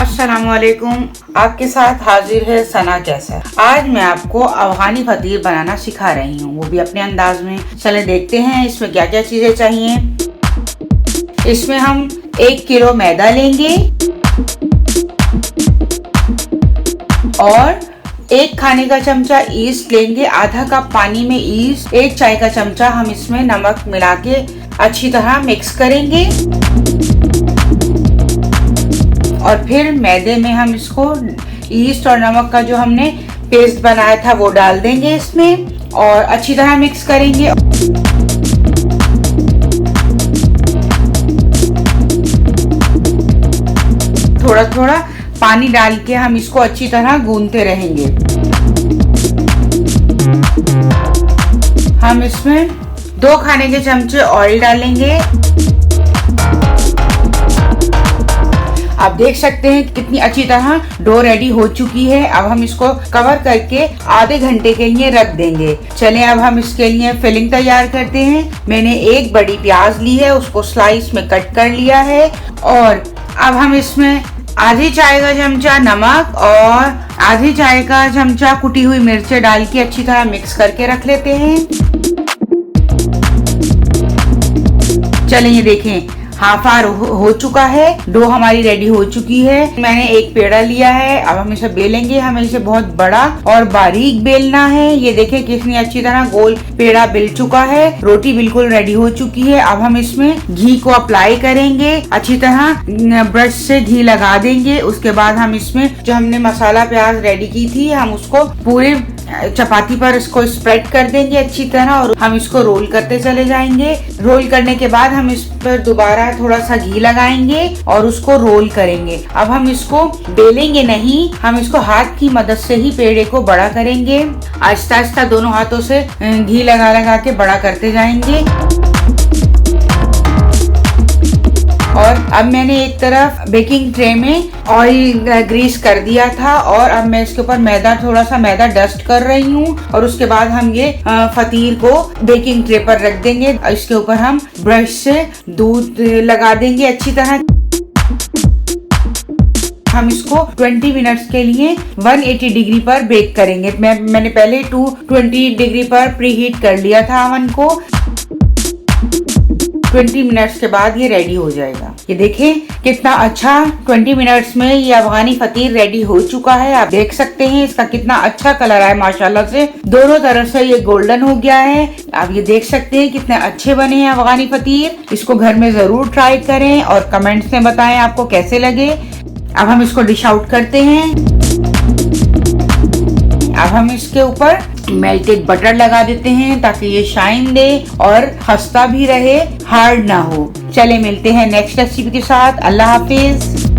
अस्सलामुअलैकुम, आपके साथ हाजिर है सना कैसर। आज मैं आपको अफगानी फतीर बनाना सिखा रही हूँ, वो भी अपने अंदाज में। चले देखते हैं इसमें क्या क्या चीजें चाहिए। इसमें हम 1 किलो मैदा लेंगे और 1 खाने का चमचा ईस्ट लेंगे। आधा कप पानी में ईस्ट, 1 चाय का चमचा हम इसमें नमक मिला के अच्छी तरह मिक्स करेंगे और फिर मैदे में हम इसको ईस्ट और नमक का जो हमने पेस्ट बनाया था वो डाल देंगे इसमें और अच्छी तरह मिक्स करेंगे। थोड़ा थोड़ा पानी डाल के हम इसको अच्छी तरह गूंथते रहेंगे। हम इसमें 2 खाने के चमचे ऑयल डालेंगे। आप देख सकते हैं कितनी अच्छी तरह डो रेडी हो चुकी है। अब हम इसको कवर करके आधे घंटे के लिए रख देंगे। चलें अब हम इसके लिए फिलिंग तैयार करते हैं। मैंने 1 बड़ी प्याज ली है, उसको स्लाइस में कट कर लिया है और अब हम इसमें आधी चाय का चमचा नमक और आधी चाय का चमचा कुटी हुई मिर्चें डाल के अच्छी तरह मिक्स करके रख लेते हैं। चलें ये देखें हाफ आवर हो चुका है, डो हमारी रेडी हो चुकी है। मैंने 1 पेड़ा लिया है, अब हम इसे बेलेंगे। हमें इसे बहुत बड़ा और बारीक बेलना है। ये देखें कितनी अच्छी तरह गोल पेड़ा बेल चुका है। रोटी बिल्कुल रेडी हो चुकी है। अब हम इसमें घी को अप्लाई करेंगे, अच्छी तरह ब्रश से घी लगा देंगे। उसके बाद हम इसमें जो हमने मसाला प्याज रेडी की थी हम उसको पूरे चपाती पर इसको स्प्रेड कर देंगे अच्छी तरह और हम इसको रोल करते चले जाएंगे। रोल करने के बाद हम इस पर दोबारा थोड़ा सा घी लगाएंगे और उसको रोल करेंगे। अब हम इसको बेलेंगे नहीं, हम इसको हाथ की मदद से ही पेड़े को बड़ा करेंगे। आहिस्ता आहिस्ता दोनों हाथों से घी लगा लगा के बड़ा करते जाएंगे। और अब मैंने एक तरफ बेकिंग ट्रे में ऑयल ग्रीस कर दिया था और अब मैं इसके ऊपर थोड़ा सा मैदा डस्ट कर रही हूँ और उसके बाद हम ये फतीर को बेकिंग ट्रे पर रख देंगे। इसके ऊपर हम ब्रश से दूध लगा देंगे अच्छी तरह। हम इसको 20 मिनट्स के लिए 180 डिग्री पर बेक करेंगे। मैंने पहले 220 डिग्री पर प्री हीट कर लिया था अवन को। 20 मिनट्स के बाद ये रेडी हो जाएगा। ये देखें कितना अच्छा 20 मिनट्स में ये अफगानी फतीर रेडी हो चुका है। आप देख सकते हैं इसका कितना अच्छा कलर है, माशाल्लाह से दोनों तरफ से ये गोल्डन हो गया है। आप ये देख सकते हैं कितने अच्छे बने हैं अफगानी फतीर। इसको घर में जरूर ट्राई करें और कमेंट्स में बताएं आपको कैसे लगे। अब हम इसको डिश आउट करते हैं। अब हम इसके ऊपर मेल्टेड बटर लगा देते हैं ताकि ये शाइन दे और खस्ता भी रहे, हार्ड ना हो। चले मिलते हैं नेक्स्ट रेसिपी के साथ। अल्लाह हाफिज।